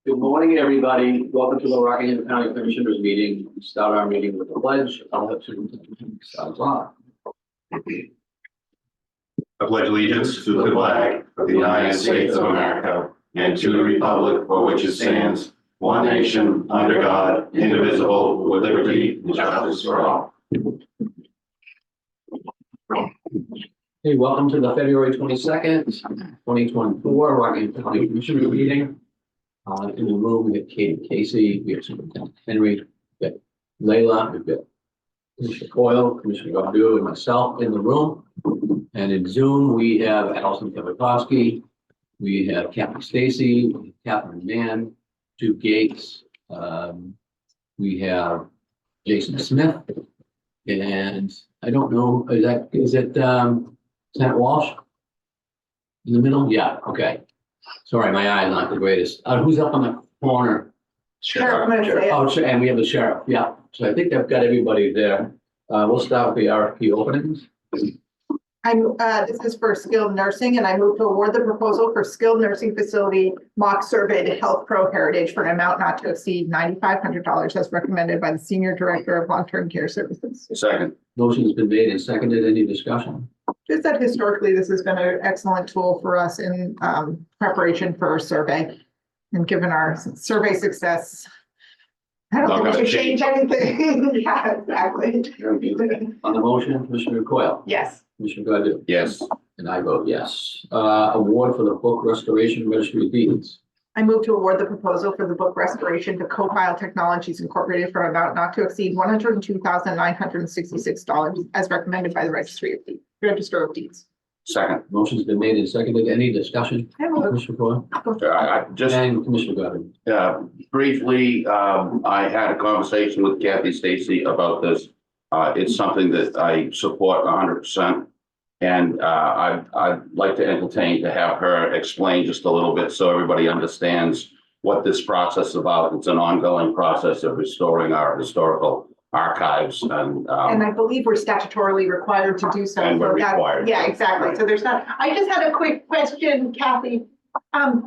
Good morning, everybody. Welcome to the Rockingham County Commissioners meeting. We start our meeting with a pledge. I'll have to start off. I pledge allegiance to the flag of the United States of America and to the republic for which it stands, one nation, under God, indivisible, with liberty and justice for all. Hey, welcome to the February 22nd, 2024 Rockingham County Commissioners meeting. In the room, we have Katie Casey, we have Superintendent Henry, we've got Layla, we've got Commissioner Coyle, Commissioner Godu, and myself in the room. And in Zoom, we have Allison Kevakowski, we have Kathy Stacy, Catherine Mann, Duke Gates, we have Jason Smith, and I don't know, is it Senate Walsh in the middle? Yeah, okay. Sorry, my eye is not the greatest. Who's up on the corner? Sheriff. Oh, and we have the sheriff, yeah. So I think I've got everybody there. We'll start with the RFP openings. This is for skilled nursing, and I move to award the proposal for skilled nursing facility mock survey to Health Pro Heritage for an amount not to exceed $9,500 as recommended by the Senior Director of Long-Term Care Services. Second. Motion's been made and seconded. Any discussion? Just that historically, this has been an excellent tool for us in preparation for a survey. And given our survey success, I don't think we should change anything. Yeah, exactly. On the motion, Commissioner Coyle, Yes. Commissioner Godu, Yes. and I vote yes. Award for the book restoration registry deeds. I move to award the proposal for the book restoration to Co-File Technologies Incorporated for an amount not to exceed $102,966 as recommended by the Register of Deeds. Second. Motion's been made and seconded. Any discussion? I will- Commissioner Coyle I just and Commissioner Godu. briefly, I had a conversation with Kathy Stacy about this. It's something that I support 100%. And I'd like to entertain to have her explain just a little bit so everybody understands what this process is about. It's an ongoing process of restoring our historical archives and And I believe we're statutorily required to do so. And we're So that- required. Yeah, exactly. So there's not, I just had a quick question, Kathy.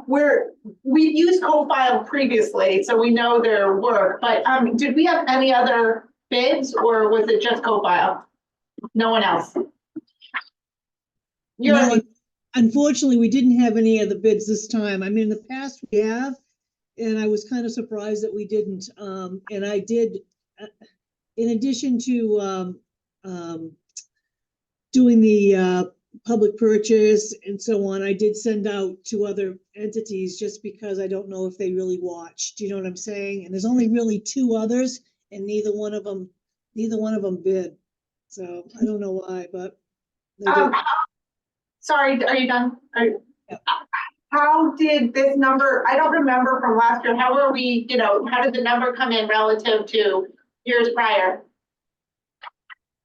We've used Co-File previously, so we know their work, but did we have any other bids or was it just Co-File? No one else? No, unfortunately, we didn't have any of the bids this time. I mean, in the past we have, and I was kind of surprised that we didn't. And I did, in addition to doing the public purchase and so on, I did send out to other entities just because I don't know if they really watched. You know what I'm saying? And there's only really two others, and neither one of them bid. So I don't know why, but they did. Sorry, are you done? Yep. How did this number, I don't remember from last year, how are we, how did the number come in relative to years prior?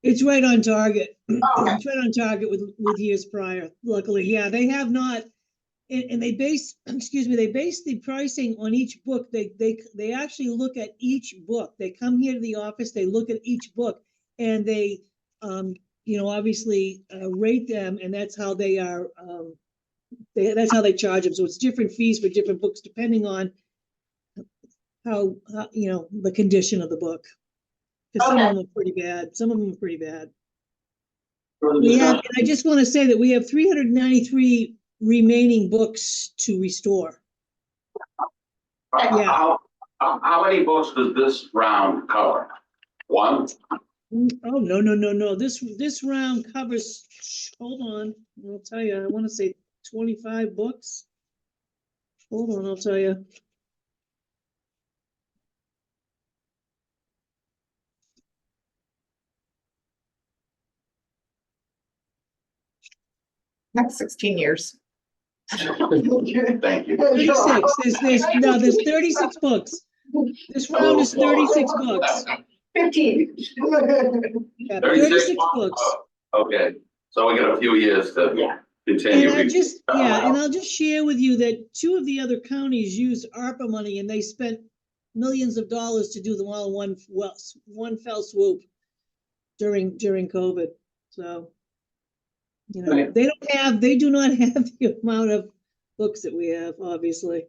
It's right on target. Oh, okay. It's right on target with years prior, luckily. Yeah, they have not, and they base, they base the pricing on each book. They actually look at each book. They come here to the office, they look at each book, and they, obviously rate them, and that's how they are, that's how they charge them. So it's different fees for different books depending on how the condition of the book. Because some of them are pretty bad. Some of them are pretty bad. We have, and I just want to say that we have 393 remaining books to restore. Yeah. How many books does this round cover? One? Oh, no. This round covers, hold on, I'll tell you, I want to say 25 books. Hold on, I'll tell you. Next 16 years. Thank you. 36, there's 36 books. This round is 36 books. 15. Yeah, 36 books. Okay, so we got a few years to continue. And I'll just share with you that two of the other counties used ARPA money and they spent millions of dollars to do them all in one fell swoop during COVID. So, they do not have the amount of books that we have, obviously.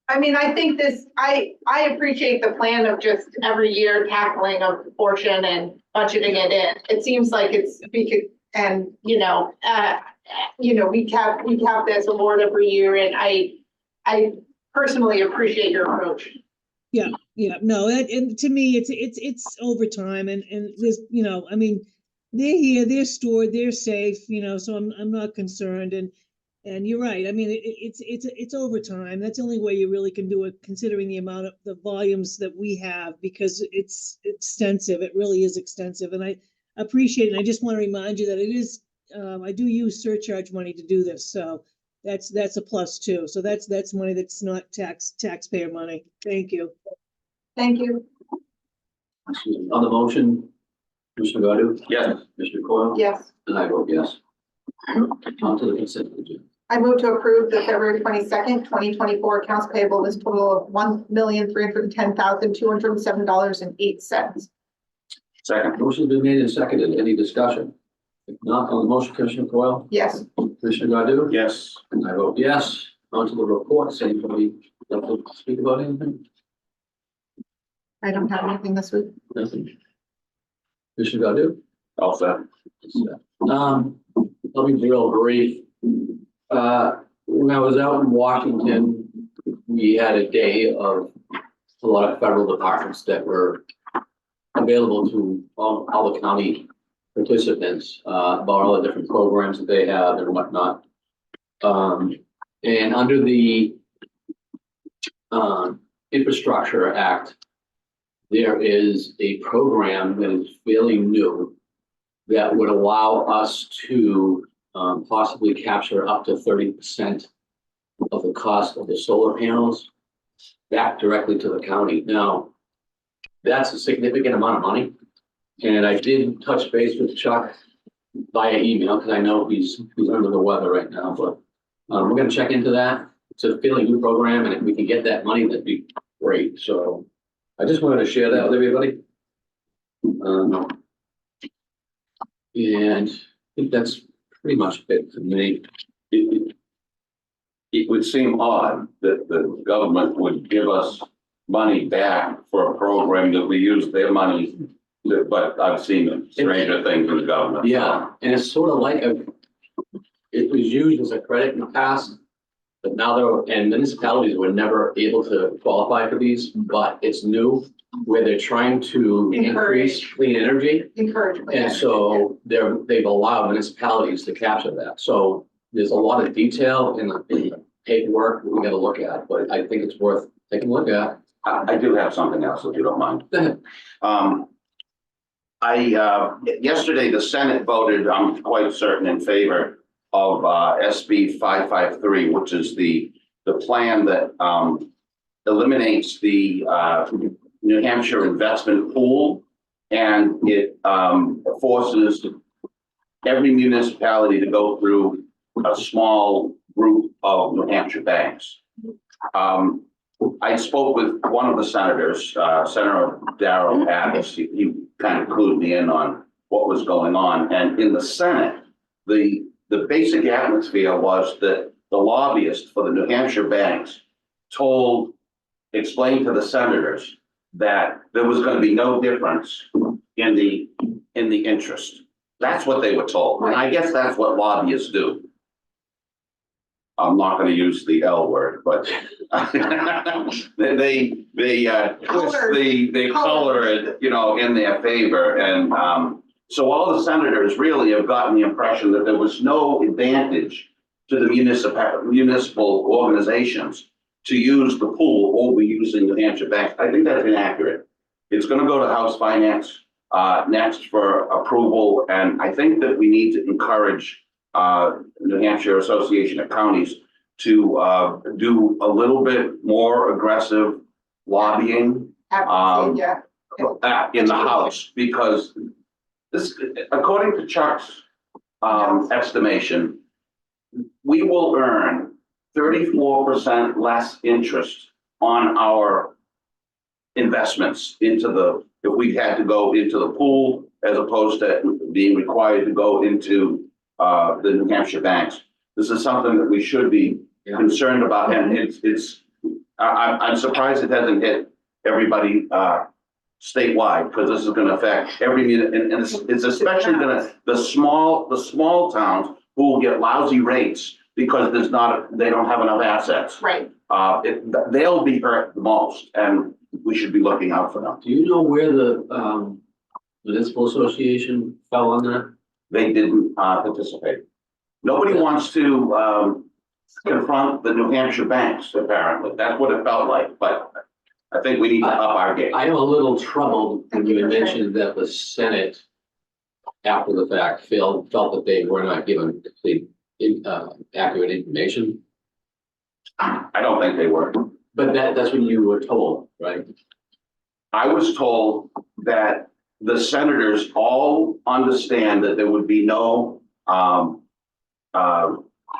I mean, I think this, I appreciate the plan of just every year tackling a portion and budgeting it in. It seems like we could, and, we have this award every year, and I personally appreciate your approach. Yeah, no, and to me, it's overtime and there's, I mean, they're here, they're stored, they're safe, so I'm not concerned and you're right. I mean, it's overtime. That's the only way you really can do it, considering the amount of the volumes that we have, because it's extensive. It really is extensive. And I appreciate it. I just want to remind you that it is, I do use surcharge money to do this. So that's a plus too. So that's money that's not taxpayer money. Thank you. Thank you. On the motion, Commissioner Godu? Yes. Commissioner Coyle? Yes. And I vote yes. On to the consent agenda. I move to approve the February 22nd, 2024 accounts payable list total of $1,310,207.08. Second. Motion's been made and seconded. Any discussion? If not, on the motion, Commissioner Coyle? Yes. Commissioner Godu? Yes. And I vote yes. On to the reports. Anybody like to speak about anything? I don't have anything this week. Nothing. Commissioner Godu? All set. I'll be real brief. When I was out in Washington, we had a day of a lot of federal departments that were available to all the county participants, about all the different programs that they have and whatnot. And under the Infrastructure Act, there is a program that is fairly new that would allow us to possibly capture up to 30% of the cost of the solar panels back directly to the county. Now, that's a significant amount of money. And I did touch base with Chuck via email, because I know he's under the weather right now, but we're gonna check into that. It's a fairly new program, and if we can get that money, that'd be great. So I just wanted to share that with everybody. And I think that's pretty much it for me. It would seem odd that the government would give us money back for a program that we use their money, but I've seen stranger things in the government. Yeah, and it's sort of like it was used as a credit in the past, but now and municipalities were never able to qualify for these, but it's new, where they're trying to increase clean energy. Encourage. And so they've allowed municipalities to capture that. So there's a lot of detail in the paperwork that we gotta look at, but I think it's worth taking a look at. I do have something else, if you don't mind. Go ahead. Yesterday, the Senate voted, I'm quite certain, in favor of SB 553, which is the plan that eliminates the New Hampshire investment pool, and it forces every municipality to go through a small group of New Hampshire banks. I spoke with one of the senators, Senator Darrell Addis. He kind of clued me in on what was going on. And in the Senate, the basic atmosphere was that the lobbyists for the New Hampshire banks explained to the senators that there was going to be no difference in the interest. That's what they were told. And I guess that's what lobbyists do. I'm not going to use the L word, but they twist they color it, in their favor. And so all the senators really have gotten the impression that there was no advantage to the municipal organizations to use the pool over using New Hampshire banks. I think that's inaccurate. It's going to go to House Finance next for approval. And I think that we need to encourage New Hampshire Association of Counties to do a little bit more aggressive lobbying in the House, because this, according to Chuck's estimation, we will earn 34% less interest on our investments if we had to go into the pool, as opposed to being required to go into the New Hampshire banks. This is something that we should be concerned about, and it's I'm surprised it hasn't hit everybody, statewide, because this is gonna affect every and it's especially gonna, the small towns who will get lousy rates because they don't have enough assets. Right. They'll be hurt the most, and we should be looking out for them. Do you know where the municipal association fell on that? They didn't, participate. Nobody wants to, confront the New Hampshire banks, apparently. That's what it felt like, but I think we need to up our game. I am a little troubled when you had mentioned that the Senate, after the fact, felt that they were not given complete, accurate information. I don't think they were. But that's what you were told, right? I was told that the senators all understand that there would be no,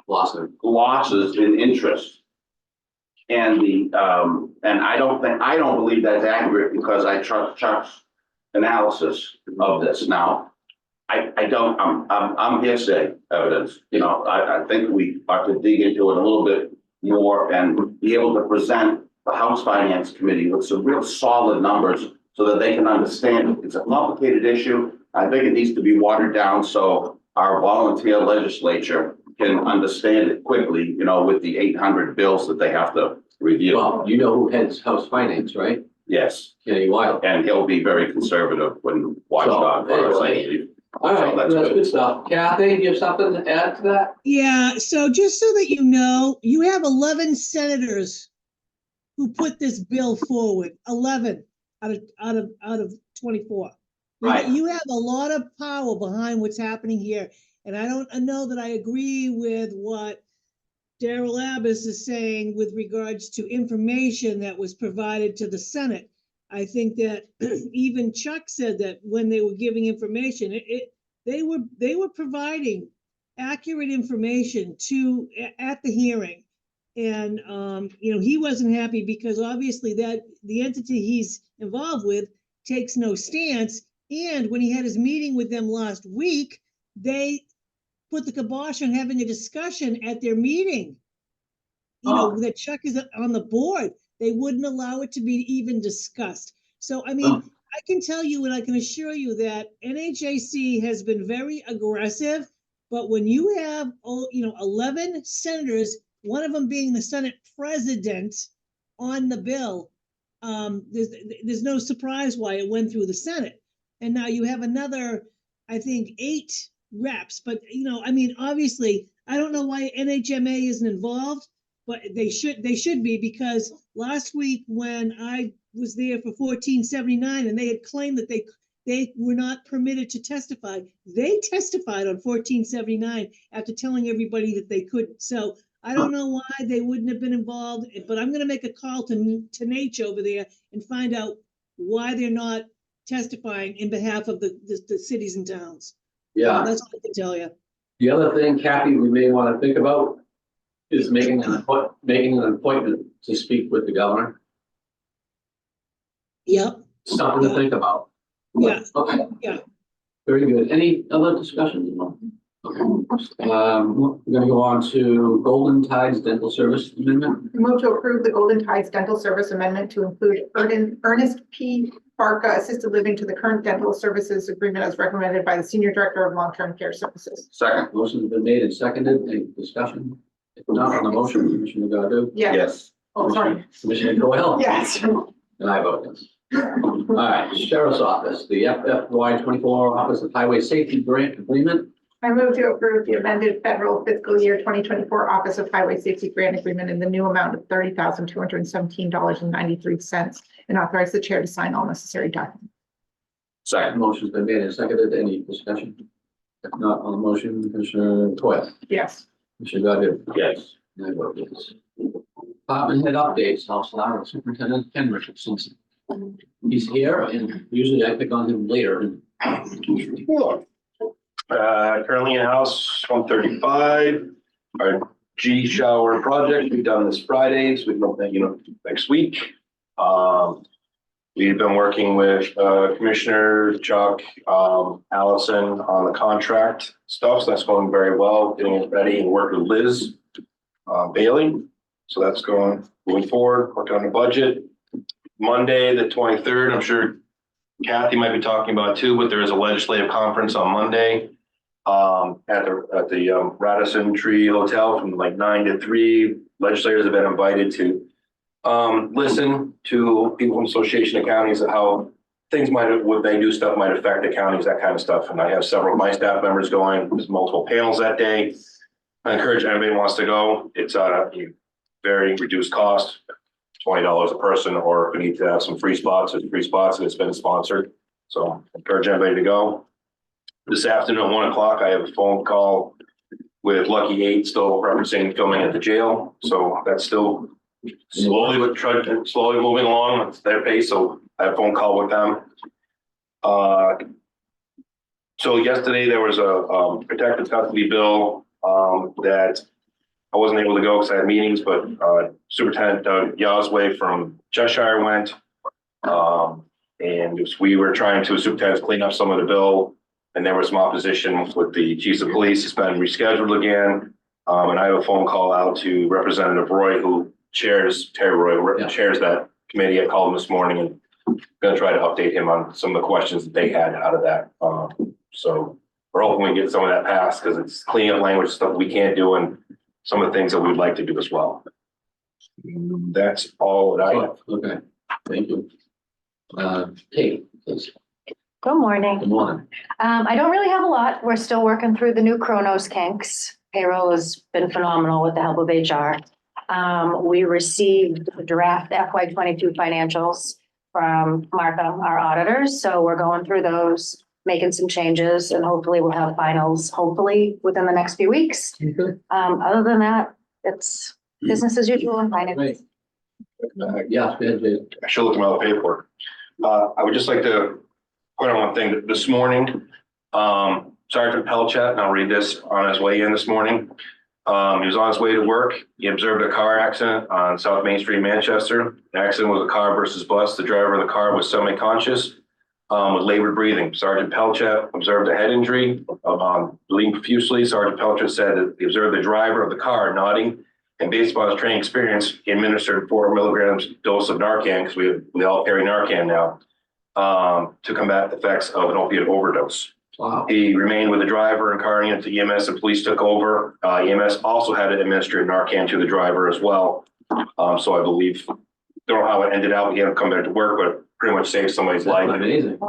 losses in interest. And and I don't believe that's accurate because I trust Chuck's analysis of this. Now, I'm hearsay evidence, I think we ought to dig into it a little bit more and be able to present the House Finance Committee with some real solid numbers so that they can understand it. It's a complicated issue. I think it needs to be watered down so our volunteer legislature can understand it quickly, with the 800 bills that they have to review. Well, you know who heads House Finance, right? Yes, Kenny Wiley. and he'll be very conservative when watchdog. All right, that's that's good. good stuff. Kathy, do you have something to add to that? Yeah, so just so that you know, you have 11 senators who put this bill forward, 11 out of 24. Right. You have a lot of power behind what's happening here. And I don't know that I agree with what Daryl Abbas is saying with regards to information that was provided to the Senate. I think that even Chuck said that when they were giving information, they were providing accurate information at the hearing. And he wasn't happy because obviously that the entity he's involved with takes no stance. And when he had his meeting with them last week, they put the kibosh on having a discussion at their meeting. That Chuck is on the board. They wouldn't allow it to be even discussed. So, I mean, I can tell you and I can assure you that NHAC has been very aggressive, but when you have, 11 senators, one of them being the Senate president on the bill, there's no surprise why it went through the Senate. And now you have another, I think, 8 reps, but obviously, I don't know why NHMA isn't involved, but they should be, because last week when I was there for 1479 and they had claimed that they were not permitted to testify, they testified on 1479 after telling everybody that they couldn't. So I don't know why they wouldn't have been involved, but I'm going to make a call to Nate over there and find out why they're not testifying in behalf of the cities and towns. Yeah. That's all I can tell you. The other thing, Kathy, we may want to think about is making an appointment to speak with the governor. Yep. Something to think about. Yeah. Okay. Yeah. Very good. Any other discussions? Okay. We're gonna go on to Golden Tides Dental Service Amendment. Move to approve the Golden Tides Dental Service Amendment to include Ernest P. Barca Assisted Living to the current dental services agreement as recommended by the Senior Director of Long-Term Care Services. Second, Motion's been made and seconded. Any discussion? If not on the motion, Commissioner Godu? yes. Oh, sorry. Commissioner Coyle? Yes. And I vote yes. All right, Sheriff's Office, the FY 24 Office of Highway Safety Grant Agreement. I move to approve the amended federal fiscal year 2024 Office of Highway Safety Grant Agreement in the new amount of $30,217.93 and authorize the chair to sign all necessary documents. Second, Motion's been made and seconded. Any discussion? If not on the motion, Commissioner Coyle? Yes. Commissioner Godu? yes. And I vote yes. Department head updates, House Flower, Superintendent Ken Richardson. He's here and usually I pick on him later. Currently in house 135, our G shower project, we've done this Fridays, we've done, next week. We've been working with Commissioner Chuck, Allison on the contract stuff, so that's going very well, getting it ready and work with Liz Bailey. So that's moving forward, working on the budget. Monday, the 23rd, I'm sure Kathy might be talking about it too, but there is a legislative conference on Monday at the Radisson Tree Hotel from like 9 to 3. Legislators have been invited to listen to people from Association of Counties and how things what they do stuff might affect the counties, that kind of stuff. And I have several of my staff members going. There's multiple panels that day. I encourage anybody who wants to go. It's a very reduced cost, $20 a person, or if we need to have some free spots, there's free spots, and it's been sponsored. So I encourage everybody to go. This afternoon at 1 o'clock, I have a phone call with Lucky 8 still referencing filming at the jail. So that's still slowly moving along at their pace. So I have a phone call with them. So yesterday there was a protective custody bill that I wasn't able to go because I had meetings, but Superintendent Doug Yosway from Cheshire went. And we were trying to, superintendents, clean up some of the bill, and there was some opposition with the chiefs of police. It's been rescheduled again. And I have a phone call out to Representative Roy, who Terry Roy chairs that committee. I called him this morning and going to try to update him on some of the questions that they had out of that. So we're hoping we get some of that passed because it's cleaning up language stuff we can't do and some of the things that we'd like to do as well. That's all that I have. Okay, thank you. Kate, please. Good morning. Good morning. I don't really have a lot. We're still working through the new Kronos kinks. Payroll has been phenomenal with the help of HR. We received the draft FY22 financials from Markham, our auditors. So we're going through those, making some changes, and hopefully we'll have finals hopefully within the next few weeks. Okay. Other than that, it's business as usual in finance. Great. Yeah, Jason. I should look at my other paperwork. I would just like to point out one thing. This morning, Sergeant Pelchat, and I'll read this, on his way in this morning. He was on his way to work. He observed a car accident on South Main Street, Manchester. The accident was a car versus bus. The driver of the car was semi-conscious with labored breathing. Sergeant Pelchat observed a head injury, bleeding profusely. Sergeant Pelchat said that he observed the driver of the car nodding, and based upon his training experience, he administered 4 milligrams dose of Narcan, because we all carry Narcan now, to combat the effects of an opiate overdose. Wow. He remained with the driver and carrying it to EMS, and police took over. EMS also had to administer Narcan to the driver as well. So I believe, don't know how it ended out. He had to come back to work, but pretty much saved somebody's That's life. amazing.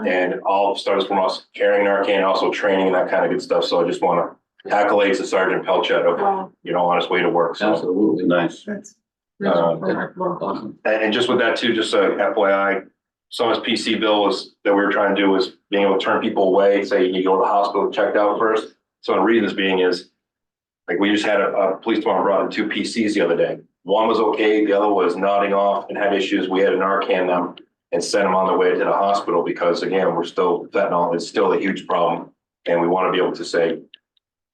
And all starts from us carrying Narcan, also training and that kind of good stuff. So I just want to accolades to Sergeant Pelchat of, on his way to work. So, Absolutely. Nice. That's Awesome. and just with that too, just a FYI, some of his PC bill was that we were trying to do was being able to turn people away, say you go to the hospital and checked out first. So the reason this being is, like, we just had a police department brought in 2 PCs the other day. One was okay, the other was nodding off and had issues. We had to Narcan them and send them on their way to the hospital because, again, fentanyl is still a huge problem. And we want to be able to say,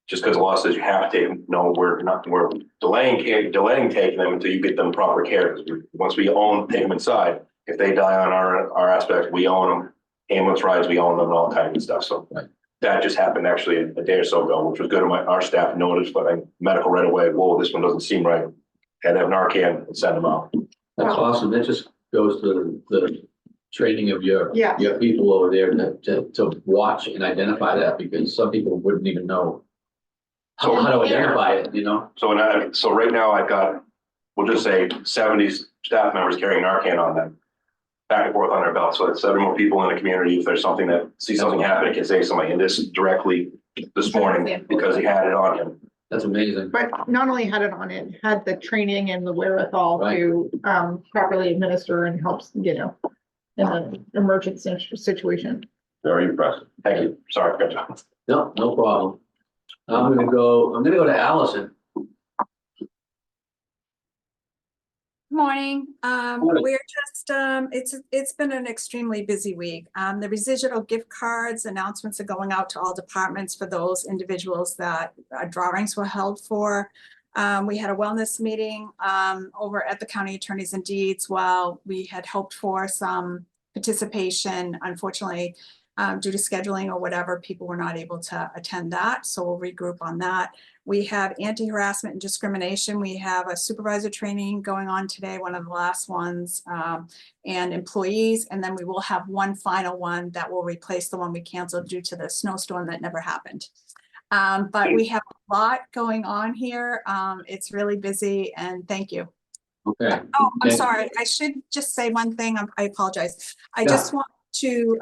just because the law says you have to take them, no, we're delaying taking them until you get them proper care. Because once we take them inside, if they die on our aspect, we own them. Ambulance rides, we own them, and all kinds of stuff. So that just happened actually a day or so ago, which was good. Our staff noticed, but medical right away. Whoa, this one doesn't seem right. Had to have Narcan and send them out. That's awesome. That just goes to the training of your people over there to watch and identify that, because some people wouldn't even know how to identify it, So right now I've got, we'll just say 70 staff members carrying Narcan on them, back and forth on their belt. So it's 7 more people in the community. If there's something something happen, it can save somebody. And this directly this morning because he had it on him. That's amazing. But not only had it on it, had the training and the wherewithal Right. to properly administer and helps, in an emergency situation. Very impressive. Thank you. Sorry, good job. No problem. I'm gonna go to Allison. Morning. Morning. We're just, it's been an extremely busy week. The residual gift cards announcements are going out to all departments for those individuals that drawings were held for. We had a wellness meeting over at the County Attorneys and Deeds. While we had hoped for some participation, unfortunately, Due to scheduling or whatever, people were not able to attend that, so we'll regroup on that. We have anti-harassment and discrimination. We have a supervisor training going on today, one of the last ones, and employees. And then we will have one final one that will replace the one we canceled due to the snowstorm that never happened. But we have a lot going on here. It's really busy, and thank you. Okay. Oh, I'm Okay. sorry. I should just say one thing. I apologize. I Yeah. just want to,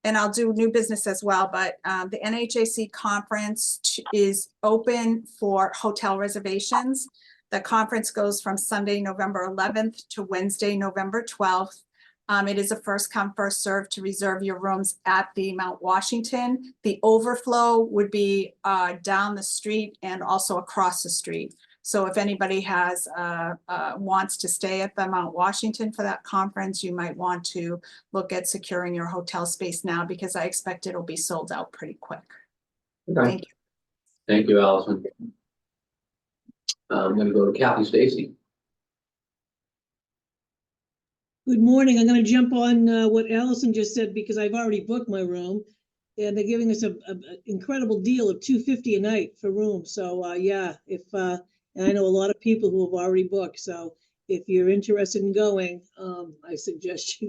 and I'll do new business as well, but the NHAC conference is open for hotel reservations. The conference goes from Sunday, November 11th to Wednesday, November 12th. It is a first come, first serve to reserve your rooms at the Mount Washington. The overflow would be down the street and also across the street. So if anybody has wants to stay at the Mount Washington for that conference, you might want to look at securing your hotel space now, because I expect it'll be sold out pretty quick. Okay. Thank you. Thank you, Allison. I'm gonna go to Kathy Stacy. Good morning. I'm gonna jump on what Allison just said, because I've already booked my room. And they're giving us a incredible deal of $250 a night for room. So yeah, if and I know a lot of people who have already booked. So if you're interested in going, I suggest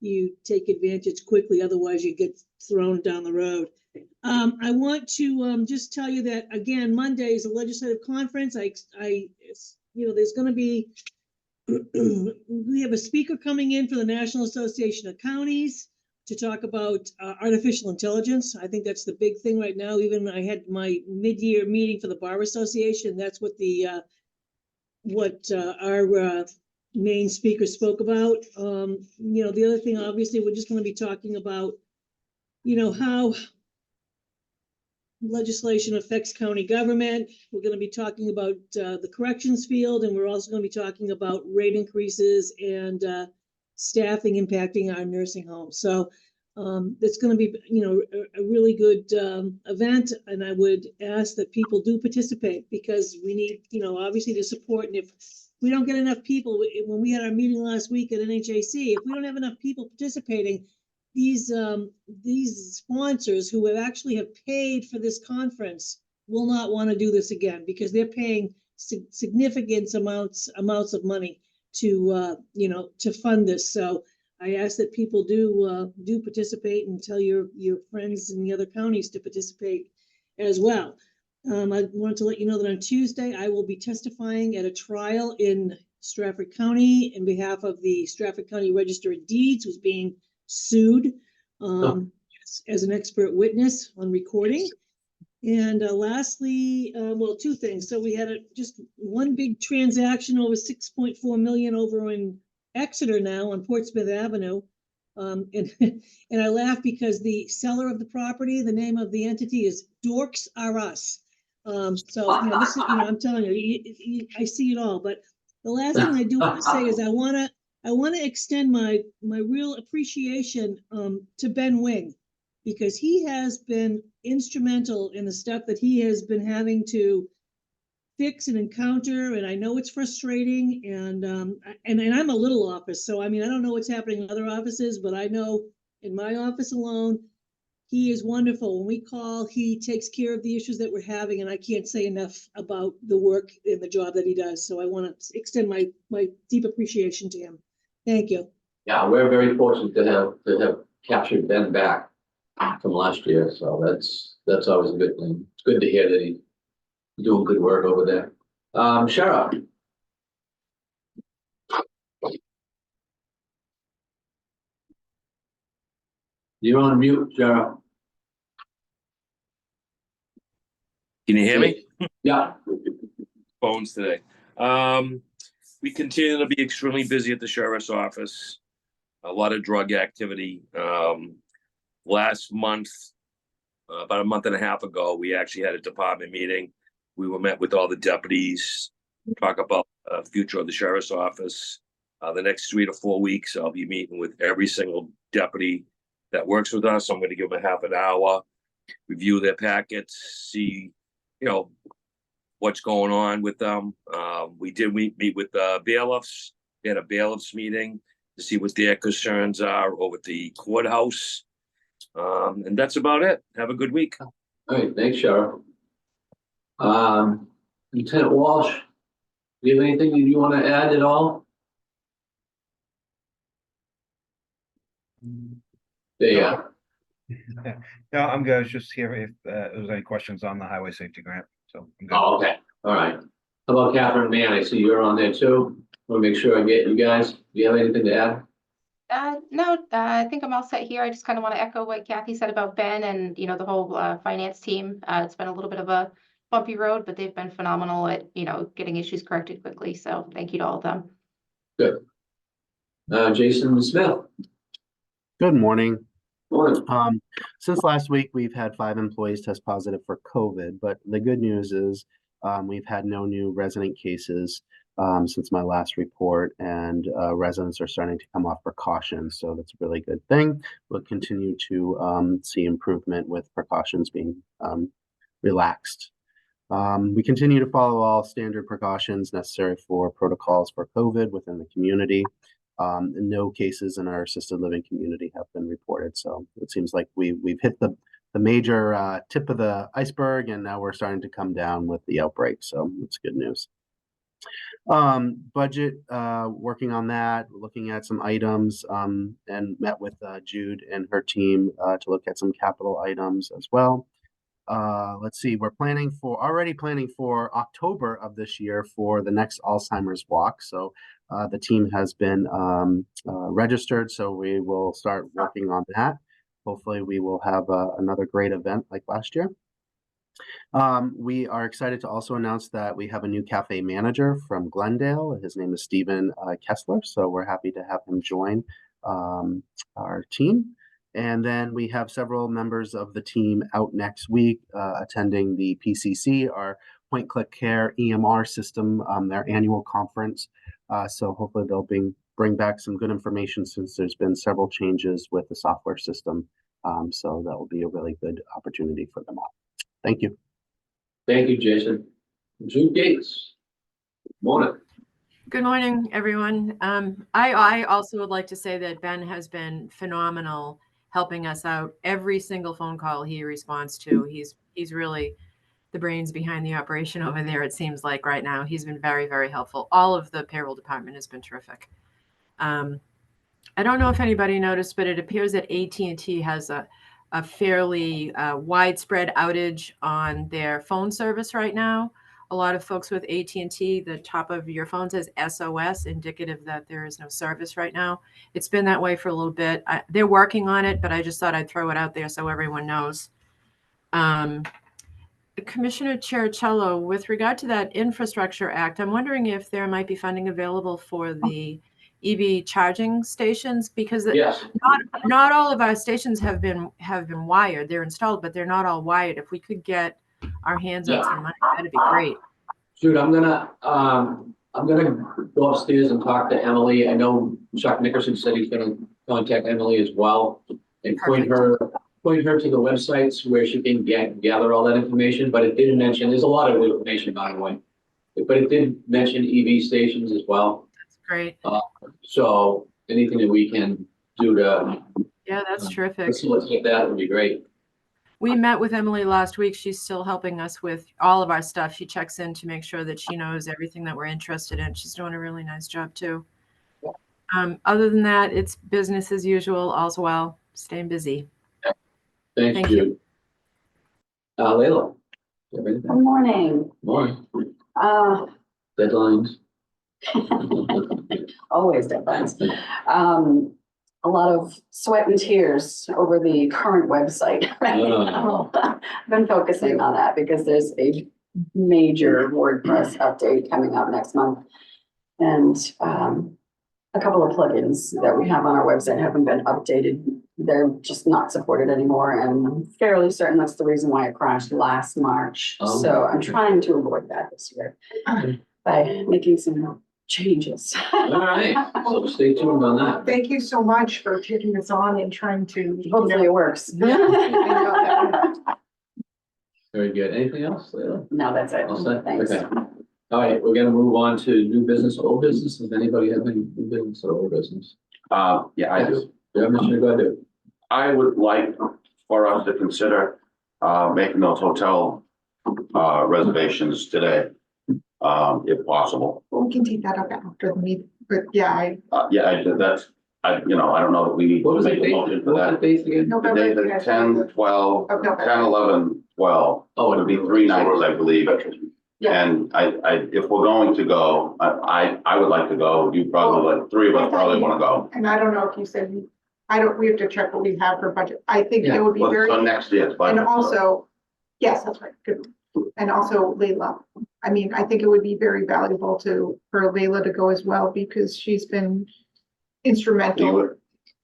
you take advantage quickly. Otherwise, you get thrown down the road. I want to just tell you that again, Monday is a legislative conference. There's going to be we have a speaker coming in for the National Association of Counties to talk about artificial intelligence. I think that's the big thing right now. Even I had my mid-year meeting for the Bar Association. That's what our main speaker spoke about. The other thing, obviously, we're just going to be talking about, how legislation affects county government. We're going to be talking about the corrections field, and we're also going to be talking about rate increases and staffing impacting our nursing homes. So it's going to be, a really good event, and I would ask that people do participate, because we need, obviously the support. And if we don't get enough people, when we had our meeting last week at NHAC, if we don't have enough people participating, these sponsors who have paid for this conference will not want to do this again, because they're paying significant amounts of money to fund this. So I ask that people do participate, and tell your friends in the other counties to participate as well. I wanted to let you know that on Tuesday I will be testifying at a trial in Stratford County in behalf of the Stratford County Register of Deeds, who's being sued as an expert witness on recording. And lastly, two things. So we had just one big transaction over 6.4 million over in Exeter now on Portsmouth Avenue. And I laugh because the seller of the property, the name of the entity is Dorks R Us. This is, I'm telling you, I see it all. But the last thing I do want to say is I want to extend my real appreciation to Ben Wing, because he has been instrumental in the stuff that he has been having to fix and encounter. And I know it's frustrating, and I'm a little office. So, I don't know what's happening in other offices, but I know in my office alone, he is wonderful. When we call, he takes care of the issues that we're having, and I can't say enough about the work and the job that he does. So I want to extend my deep appreciation to him. Thank you. Yeah, we're very fortunate to have captured Ben back from last year. So that's always a good thing. It's good to hear that he's doing good work over there. Sheriff. You're on mute, Sheriff. Can you hear me? Yeah. Phones today. We continue to be extremely busy at the sheriff's office. A lot of drug activity. Last month, about a month and a half ago, we actually had a department meeting. We were met with all the deputies, talk about the future of the sheriff's office. The next 3 to 4 weeks, I'll be meeting with every single deputy that works with us. I'm going to give them a half an hour, review their packets, see, what's going on with them. We meet with bailiffs. We had a bailiffs meeting to see what their concerns are over at the courthouse. And that's about it. Have a good week. All right, thanks, Sheriff. Lieutenant Walsh, do you have anything you want to add at all? Yeah, No, I'm good. I was just here if there was any questions on the highway safety grant, so I'm good. oh, okay, all right. How about Catherine Mann? I see you're on there too. Want to make sure I get you guys. Do you have anything to add? No, I think I'm all set here. I just kind of want to echo what Kathy said about Ben and, the whole finance team. It's been a little bit of a bumpy road, but they've been phenomenal at, getting issues corrected quickly. So thank you to all of them. Good. Jason Smith. Good morning. Morning. Since last week, we've had 5 employees test positive for COVID, but the good news is we've had no new resident cases since my last report, and residents are starting to come off precautions, so that's a really good thing. We'll continue to see improvement with precautions being relaxed. We continue to follow all standard precautions necessary for protocols for COVID within the community. No cases in our assisted living community have been reported, so it seems like we've hit the major tip of the iceberg, and now we're starting to come down with the outbreak, so it's good news. Budget, working on that, looking at some items, and met with Jude and her team to look at some capital items as well. Let's see, we're already planning for October of this year for the next Alzheimer's walk. So the team has been registered, so we will start working on that. Hopefully we will have another great event like last year. We are excited to also announce that we have a new cafe manager from Glendale. His name is Stephen Kessler, so we're happy to have him join our team. And then we have several members of the team out next week attending the PCC, our Point Click Care EMR system, their annual conference. So hopefully they'll bring back some good information since there's been several changes with the software system. So that will be a really good opportunity for them all. Thank you. Thank you, Jason. Jude Gates. Morning. Good morning, everyone. I also would like to say that Ben has been phenomenal helping us out. Every single phone call he responds to, he's really the brains behind the operation over there, it seems like right now. He's been very, very helpful. All of the payroll department has been terrific. I don't know if anybody noticed, but it appears that AT&T has a fairly widespread outage on their phone service right now. A lot of folks with AT&T, the top of your phone says SOS, indicative that there is no service right now. It's been that way for a little bit. They're working on it, but I just thought I'd throw it out there so everyone knows. Commissioner Cherichello, with regard to that Infrastructure Act, I'm wondering if there might be funding available for the EV charging stations, because Yes. not all of our stations have been wired. They're installed, but they're not all wired. If we could get our hands on some money, that'd be great. Jude, I'm gonna go upstairs and talk to Emily. I know Chuck Nickerson said he's gonna contact Emily as well and point her to the websites where she can gather all that information, but it didn't mention, there's a lot of information, by the way. But it did mention EV stations as well. That's great. So anything that we can do to Yeah, that's terrific. facilitate that would be great. We met with Emily last week. She's still helping us with all of our stuff. She checks in to make sure that she knows everything that we're interested in. She's doing a really nice job too. Other than that, it's business as usual, all's well, staying busy. Thank Thank you, you. Jude. Layla. You have anything? Good morning. Morning. Deadlines. Always deadlines. A lot of sweat and tears over the current website right now. I've been focusing on that because there's a major WordPress update coming up next month. And a couple of plugins that we have on our website haven't been updated. They're just not supported anymore. And I'm fairly certain that's the reason why it crashed last March. Oh. So I'm trying to avoid that this year by making some changes. All right, so stay tuned on that. Thank you so much for taking this on and trying to. Hopefully it works. Very good. Anything else, Layla? No, that's it. All set? Thanks. Okay. All right, we're gonna move on to new business, old business. Does anybody have any new business or old business? Yeah, I do. Yeah, Commissioner Godu. I would like for us to consider, making those hotel, reservations today, if possible. We can take that up after the meeting, but yeah, That's, I don't know that we need What to was the make a date? motion for What was that. the date again? The November. day that 10, 12, Of November. 10, 11, 12. Oh, It'll be 3 nights, I believe. Yeah. And if we're going to go, I would like to go. You probably, like, 3 of us probably want to go. and I don't know if you said, we have to check what we have for budget. I think Yeah. it would be Well, very. so next year's budget. And also, yes, that's right, good. And also Leila. I mean, I think it would be very valuable for Leila to go as well, because she's been You instrumental. would,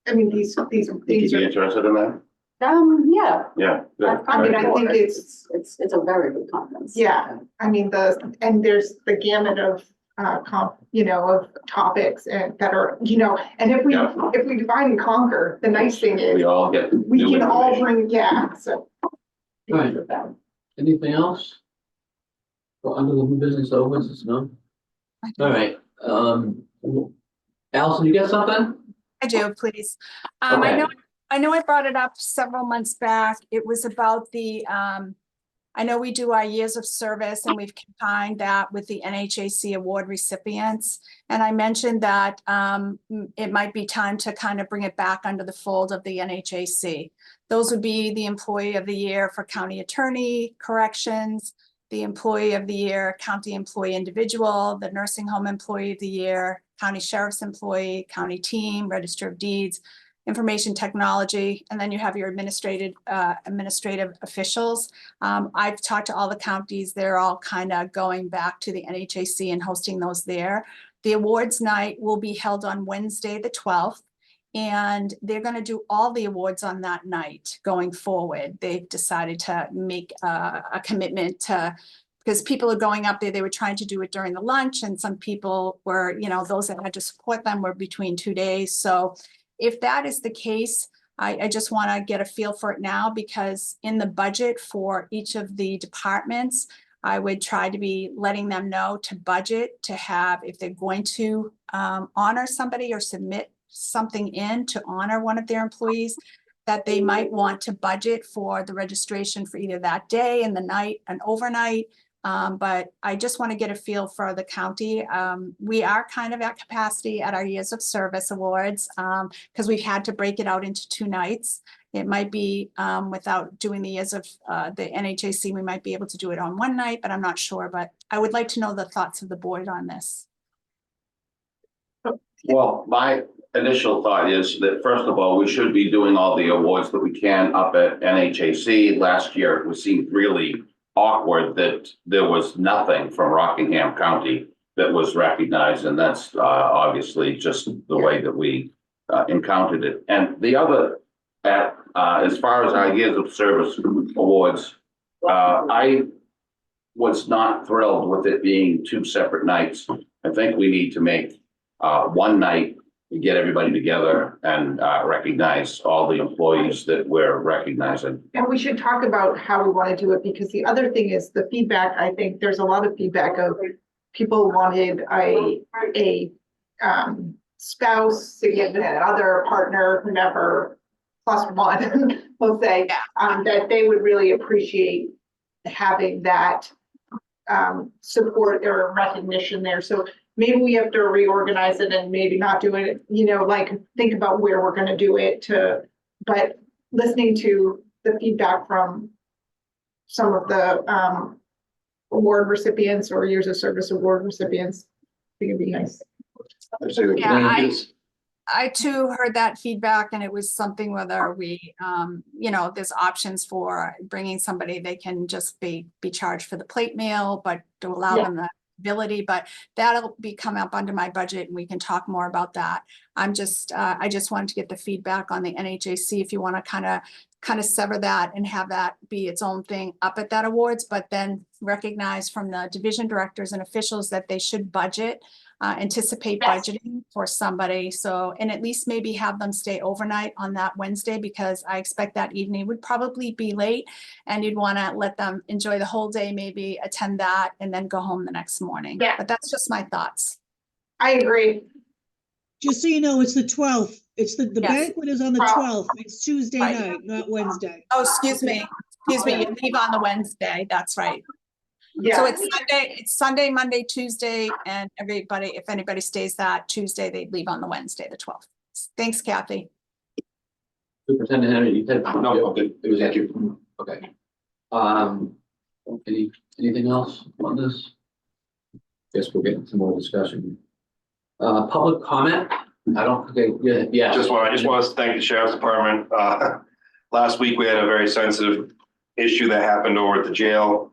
I mean, these would you things be are, interested in that? Yeah. Yeah. good. I mean, I think it's, It's a very good conference. yeah, I mean, and there's the gamut of, of topics and that are, and if Yeah. we divide and conquer, the nice thing is, We all get. we new can all information. bring, so. Right. Anything else? Well, under the new business over, no? All right, Allison, you got something? I do, please. Okay. I know I brought it up several months back. It was about I know we do our years of service and we've combined that with the NHAC award recipients. And I mentioned that it might be time to kind of bring it back under the fold of the NHAC. Those would be the Employee of the Year for County Attorney, Corrections, the Employee of the Year, County Employee Individual, the Nursing Home Employee of the Year, County Sheriff's Employee, County Team, Register of Deeds, Information Technology, and then you have your administrative officials. I've talked to all the counties. They're all kind of going back to the NHAC and hosting those there. The awards night will be held on Wednesday, the 12th. And they're going to do all the awards on that night going forward. They've decided to make a commitment to, because people are going up there, they were trying to do it during the lunch, and some people were, those that had to support them were between 2 days. So if that is the case, I just want to get a feel for it now, because in the budget for each of the departments, I would try to be letting them know to budget to have, if they're going to honor somebody or submit something in to honor one of their employees, that they might want to budget for the registration for either that day and the night and overnight. But I just want to get a feel for the county. We are kind of at capacity at our Years of Service Awards because we've had to break it out into 2 nights. It might be without doing the years of the NHAC, we might be able to do it on 1 night, but I'm not sure. But I would like to know the thoughts of the board on this. Well, my initial thought is that, first of all, we should be doing all the awards that we can up at NHAC. Last year, it seemed really awkward that there was nothing from Rockingham County that was recognized, and that's obviously just the way that we encountered it. And the other, as far as our Years of Service awards, I was not thrilled with it being 2 separate nights. I think we need to make 1 night to get everybody together and recognize all the employees that we're recognizing. And we should talk about how we want to do it, because the other thing is the feedback. I think there's a lot of feedback of people wanted a spouse, significant other, partner, whomever, +1, we'll say, that they would really appreciate having that support or recognition there. So maybe we have to reorganize it and maybe not do it, think about where we're going to do it but listening to the feedback from some of the award recipients or Years of Service award recipients, I think it'd be nice. Yeah, I too heard that feedback, and it was something whether we, there's options for bringing somebody, they can just be charged for the plate meal, but to allow them the ability, but that'll be come up under my budget and we can talk more about that. I just wanted to get the feedback on the NHAC, if you want to kind of sever that and have that be its own thing up at that awards, but then recognize from the division directors and officials that they should budget, anticipate budgeting for somebody. So, and at least maybe have them stay overnight on that Wednesday, because I expect that evening would probably be late and you'd want to let them enjoy the whole day, maybe attend that and then go home the next morning. Yeah. But that's just my thoughts. I agree. Just so you know, it's the 12th. It's the Yes. banquet is on the 12th. It's Tuesday Right. night, not Wednesday. Oh, excuse me, you leave on the Wednesday, that's right. So Yeah, it's Sunday, Monday, Tuesday, and everybody, if anybody stays that Tuesday, they leave on the Wednesday, the 12th. Thanks, Kathy. Superintendent Henry, you said. No, I'm good. It was at you. Okay. Anything else on this? Guess we'll get into more discussion. Public comment? I don't think, yeah. I just want to thank the sheriff's department. Last week, we had a very sensitive issue that happened over at the jail.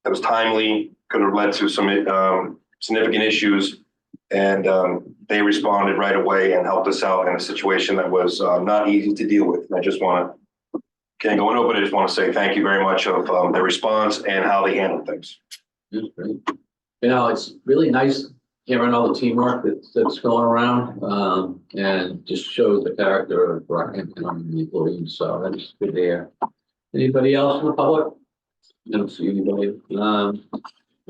That was timely, could have led to some significant issues. And they responded right away and helped us out in a situation that was not easy to deal with. And I just want to, can't go into it, but I just want to say thank you very much of their response and how they handled things. That's great. You know, it's really nice hearing all the teamwork that's going around, and just shows the character of Brock and the employees, so that's good to hear. Anybody else in the public? I don't see anybody. Do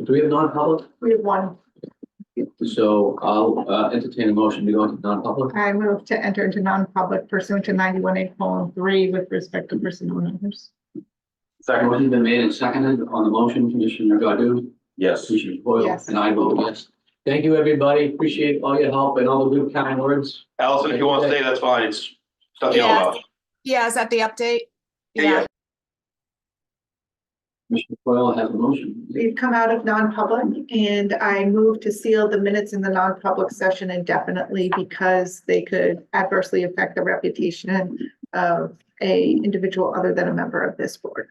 we have non-public? we have one. So I'll entertain a motion to go into non-public. I move to enter into non-public pursuant to 91A:3 with respect to personnel matters. Second motion been made and seconded on the motion, Commissioner Godu, Yes. Commissioner Coyle, Yes. and I vote yes. Thank you, everybody. Appreciate all your help and all the good kind words. Allison, if you want to stay, that's fine. It's stuff you know about. Yeah, is that the update? Yeah. Commissioner Coyle has a motion. We've come out of non-public and I move to seal the minutes in the non-public session indefinitely because they could adversely affect the reputation of a individual other than a member of this board.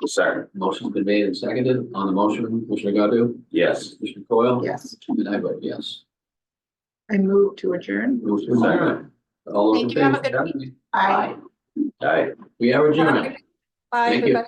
Second. Motion's been made and seconded on the motion. Commissioner Godu? Yes. Commissioner Coyle? Yes, And I vote yes. I move to adjourn. Move to adjourn. All those in Thank you. Have a favor? good Aye. Aye. We are adjourned. Bye, Thank you. everybody.